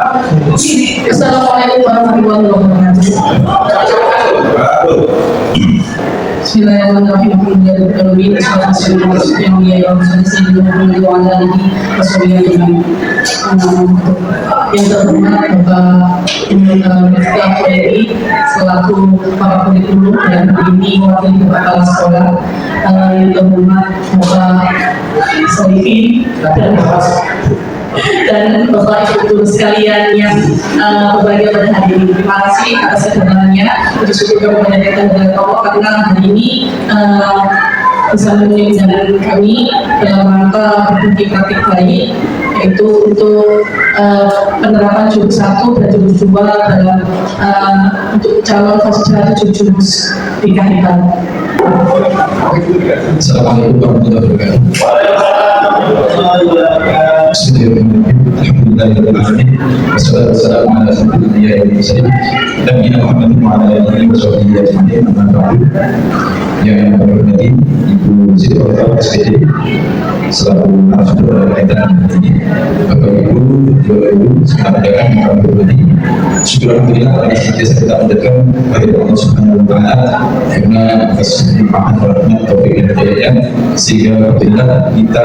Assalamualaikum warahmatullahi wabarakatuh. Bismillahirrahmanirrahim. Yang terhormat Bapak Miftah PRI selaku para kurikulum dan ini wakil kepala sekolah, yang terhormat Bapak Solihin dan Bapak Ibu sekalian yang berbahagia pada hari ini. Terima kasih atas kedatangannya. Puji syukur kepada Allah karena hari ini bisa menemani jalan kami dalam rangka berbagi praktik baik, yaitu untuk penerapan jurus 1 dan jurus 2 dalam untuk calon fasilitas 7 jurus di Kahitang. Assalamualaikum warahmatullahi wabarakatuh. Bismillahirrahmanirrahim. Wassalamualaikum warahmatullahi wabarakatuh. Nabi Muhammad yang berhormati Ibu Siti SPD selaku narasumber kita ini, Bapak Ibu sekarang yang kami hormati, alhamdulillah kita mendekat kepada Allah Subhanahu Wa Taala karena atas limpahan rahmat taufik dan hidayah sehingga alhamdulillah kita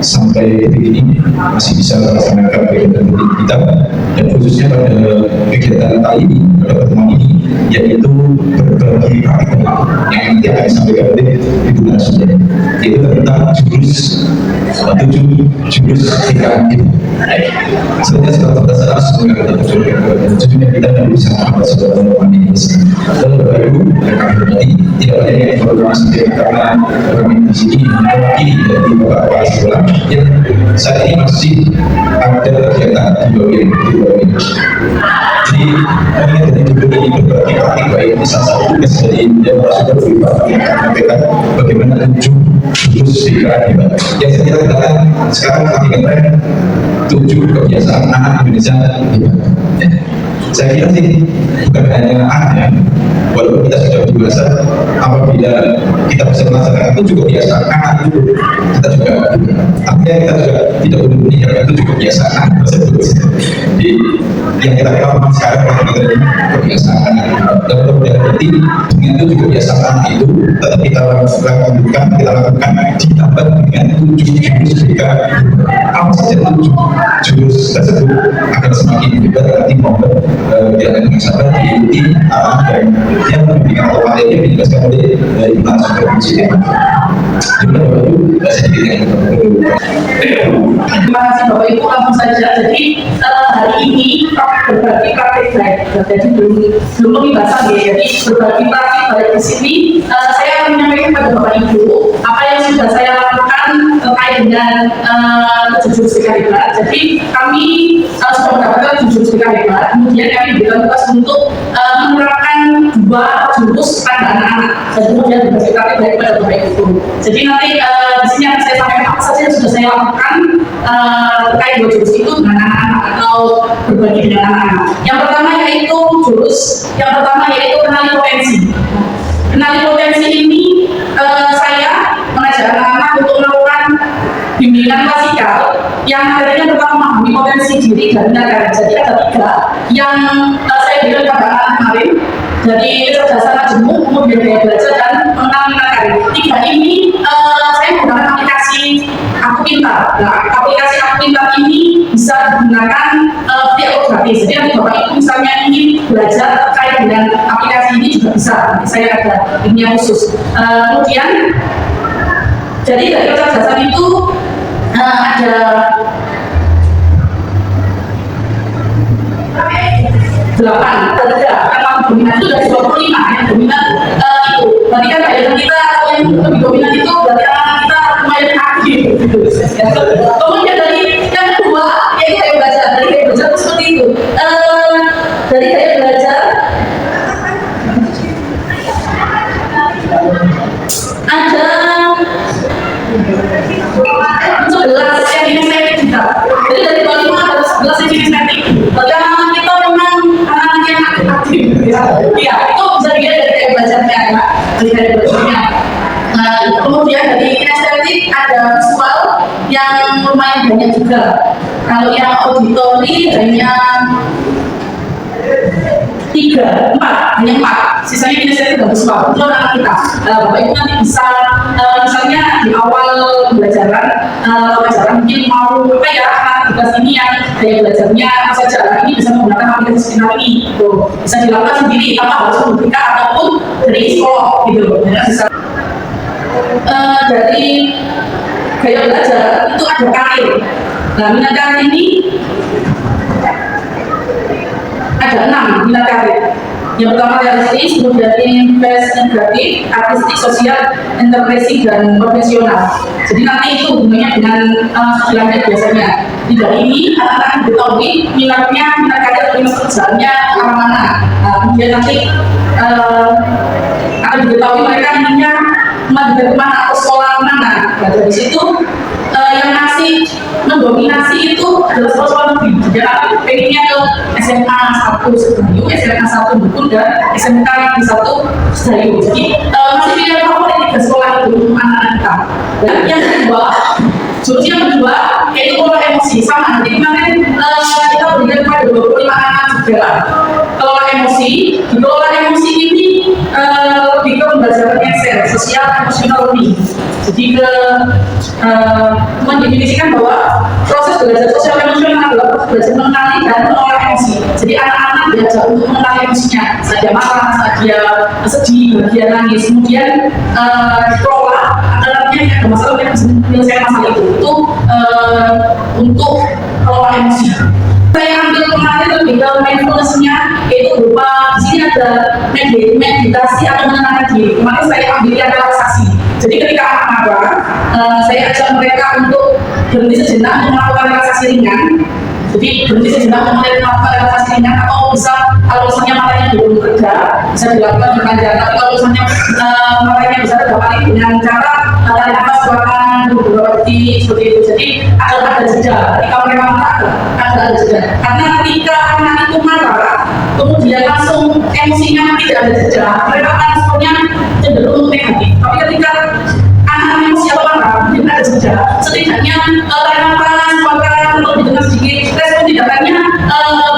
sampai detik ini masih bisa melaksanakan kegiatan kita, dan khususnya pada kegiatan kali ini, pada pertemuan ini, yaitu berbagi praktik yang nanti akan disampaikan oleh Ibu narasumber, yaitu tentang jurus 7 jurus PKM itu. Sebenarnya setelah terasa mengatakan tujuannya kita tidak bisa mengambil sesuatu yang ini. Dan Bapak Ibu dan kami hormati, tidak ada yang informasi karena kami di sini mewakili dari beberapa sekolah yang saat ini masih ada kegiatan di bawah ini. Jadi kami dari ini berbagi praktik baik ini salah satu tugas dari yang sudah berbagi menyampaikan bagaimana 7 jurus PKM yang saya katakan sekarang kami katakan 7 kebiasaan anak Indonesia hebat. Saya kira sih bukan hanya anak, walaupun kita sudah dewasa, apabila kita bisa melaksanakan itu juga kebiasaan anak itu kita juga, artinya kita juga tidak boleh meninggalkan itu juga kebiasaan anak tersebut. Jadi yang kita lakukan sekarang adalah kebiasaan anak, dan berarti dengan 7 kebiasaan anak itu tetap kita lakukan ditambah dengan 7 jurus jika apa saja 7 jurus tersebut akan semakin hebat nanti membuat jalan dengan sabar diikuti arah dan yang memberikan otomatis yang dijelaskan oleh Ibu narasumber Presiden. Terima kasih Bapak Ibu, langsung saja. Jadi hari ini berbagi praktik baik. Jadi belum pembahasan ya. Jadi berbagi praktik baik di sini saya akan menyampaikan kepada Bapak Ibu apa yang sudah saya lakukan terkait dengan 7 jurus PKM. Jadi kami sudah mendapatkan 7 jurus PKM. Kemudian kami diberikan tugas untuk menerapkan 2 jurus pada anak-anak. Dan kemudian berbagi praktik baik kepada Bapak Ibu. Jadi nanti di sini akan saya sampaikan apa saja yang sudah saya lakukan terkait 2 jurus itu dengan anak-anak atau berbagi dengan anak-anak. Yang pertama yaitu kenali potensi. Kenali potensi ini saya mengajak anak-anak untuk melakukan bimbingan klasikal yang materinya pertama memahami potensi diri dan negara. Jadi ada 3 yang saya berikan pada anak kemarin. Jadi kecerdasan majemuk, kemudian daya belajar dan mengenali negara. 3 ini saya menggunakan aplikasi Aku Pintar. Nah, aplikasi Aku Pintar ini bisa digunakan via gratis. Jadi nanti Bapak Ibu misalnya ingin belajar terkait dengan aplikasi ini juga bisa. Nanti saya ada linknya khusus. Kemudian jadi dari kecerdasan itu ada 8, karena dominan itu dari 25 ya, dominan itu. Berarti kan kayak kita yang lebih dominan itu berarti anak kita lumayan aktif gitu. Kemudian dari yang kedua yaitu gaya belajar. Dari gaya belajar itu seperti itu. Dari gaya belajar ada 11 yang kinestetik kita. Jadi dari 25 ada 11 yang kinestetik. Berarti anak kita memang anak yang aktif. Ya, itu bisa dilihat dari gaya belajarnya ya. Dari gaya belajarnya. Kemudian dari kinestetik ada visual yang lumayan banyak juga. Kalau yang auditori hanya 3, 4, hanya 4. Sisanya inisiatif bagus banget itu anak kita. Bapak Ibu nanti bisa misalnya di awal pelajaran mungkin mau apa ya, tugas ini yang daya belajarnya apa saja, ini bisa menggunakan aplikasi seminar ini gitu. Bisa dilakukan sendiri tanpa harus membuktikan ataupun dari psikolog gitu. Ya, bisa dari gaya belajar itu ada karir. Nah, minat karir ini ada 6 minat karir. Yang pertama realistis, kemudian investigatif, artistik, sosial, interpretasi, dan profesional. Jadi nanti itu hubungannya dengan lanjut biasanya. Tidak ini anak-anak diketahui minat karir atau minat kerjaannya arah mana. Kemudian nanti akan diketahui mereka inginnya menuju kemana atau sekolah mana. Nah, dari situ yang masih mendominasi itu adalah sekolah negeri. Jadi aku pengennya ke SMA 1 Sedayu, SMA 1 Dukun, dan SMK Negeri 1 Sedayu. Jadi masih pilihan favorit 3 sekolah itu untuk anak-anak kita. Dan yang kedua, jurusan yang kedua yaitu kelola emosi. Sama, jadi kemarin kita berikan pada 25 anak juga. Kelola emosi, di kelola emosi ini lebih ke pembelajaran sosial, emosional learning. Jadi mendefinisikan bahwa proses belajar sosial emosional adalah proses belajar mengenali dan mengelola emosi. Jadi anak-anak diajar untuk mengenali emosinya, saat dia marah, saat dia sedih, dia nangis, kemudian dikelola agar nanti ada masalah yang bisa menyelesaikan masalah itu untuk kelola emosi. Saya ambil kemarin lebih ke mindfulness-nya, yaitu berupa di sini ada meditasi atau menenangkan diri. Kemarin saya ambil relaksasi. Jadi ketika anak marah, saya ajak mereka untuk berhenti sejenak untuk melakukan relaksasi ringan. Jadi berhenti sejenak untuk melakukan relaksasi ringan, atau bisa kalau misalnya matanya belum bekerja bisa dilakukan dengan cara. Tapi kalau misalnya matanya bisa terdapati dengan cara tarik nafas keluarkan beberapa detik seperti itu. Jadi ada jeda. Ketika mereka marah ada jeda. Karena ketika anak itu marah, kemudian langsung emosinya tidak ada jeda, mereka akan responnya cenderung negatif. Tapi ketika anak-anak emosi atau marah, tidak ada jeda, setidaknya tarik nafas keluarkan untuk didengar sedikit, respon tindakannya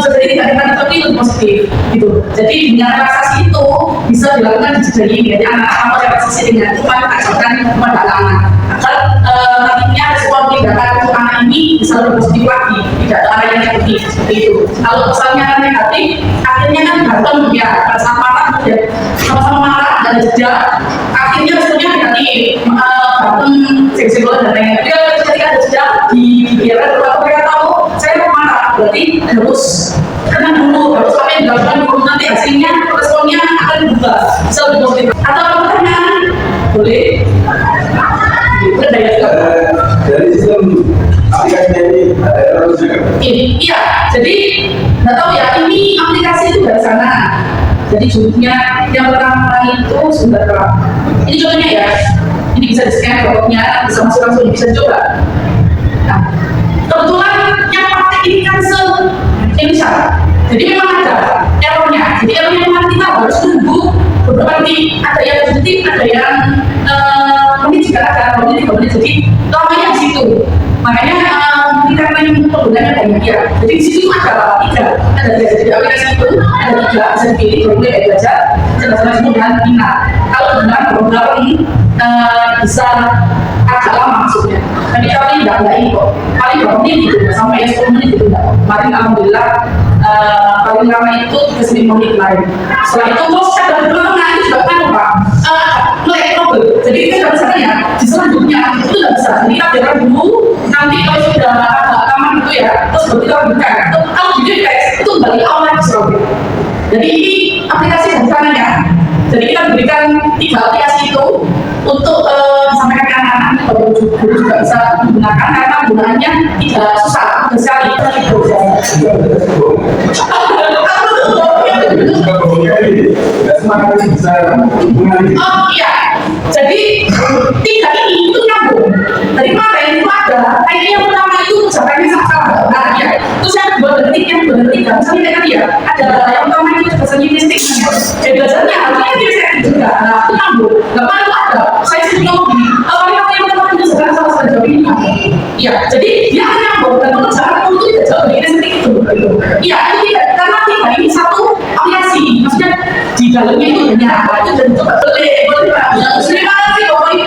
bisa jadi tidak negatif tapi lebih positif gitu. Jadi dengan relaksasi itu bisa dilakukan di jeda ini. Jadi anak-anak relaksasi dengan cuma ajarkan kepada anak-anak agar nantinya respon tindakan untuk anak ini bisa lebih positif lagi, tidak ada arah yang negatif seperti itu. Kalau misalnya negatif, akhirnya kan berantem ya, pada saat marah kemudian sama-sama marah dan jeda, akhirnya responnya negatif, berantem, seksual dan lain-lain. Jadi ketika ada jeda dibiarkan, kalau mereka tahu saya mau marah, berarti harus tenang dulu, harus apa yang dilakukan dulu, nanti hasilnya responnya akan berubah, bisa lebih positif. Atau pertanyaan boleh? Dari sistem aplikasinya ini ada terus juga. Iya, jadi nggak tahu ya, ini aplikasi itu dari sana. Jadi judulnya yang pertama itu sumber terang. Ini contohnya ya, ini bisa di scan barcode-nya, bisa masuk langsung, bisa coba. Nah, kebetulan yang praktek ini kan se-Indonesia, jadi memang ada errornya. Jadi errornya memang kita harus tunggu beberapa menit, ada yang positif, ada yang menit juga ada, menit 3 menit, jadi lamanya di situ. Makanya kita pengen penggunanya banyak ya. Jadi di situ ada 3, jadi aplikasi itu ada 3, bisa dipilih, mulai dari belajar, cerdas semua dan minat. Kalau dengan beberapa ini bisa agak lama maksudnya. Tapi kami tidak ini kok, paling 2 menit gitu, sampai 10 menit gitu. Kemarin alhamdulillah paling lama itu 9 menit kemarin. Setelah itu terus ada beberapa nanti juga kan Pak, mulai trouble. Jadi kita nggak bisa ya, di selanjutnya itu nggak bisa. Jadi kita biarkan dulu, nanti kalau sudah agak aman gitu ya, terus baru kita buka. Kalau video itu balik awal lagi soalnya. Jadi ini aplikasi bukannya. Jadi kita berikan 3 aplikasi itu untuk disampaikan ke anak-anak, guru juga bisa menggunakan karena penggunaannya tidak susah, mudah sekali. Oh iya, jadi 3 ini itu nyambung. Dari kemarin itu ada, kayaknya yang pertama itu jawabannya sama, nah ya. Terus yang kedua detik, yang kedua detik, misalnya kayak tadi ya, ada yang pertama itu bahasanya mistik, jadi belajarnya artinya dia saya juga, nah itu nyambung. Gak perlu ada, saya sih ngomong gini, awalnya yang pertama itu sekarang salah jawab ini nyambung. Iya, jadi dia akan nyambung dan pekerjaan itu Iya, itu tidak, karena tidak ini satu aplikasi, maksudnya di dalamnya itu banyak, itu dan itu boleh Pak. Terima kasih Bapak Ibu.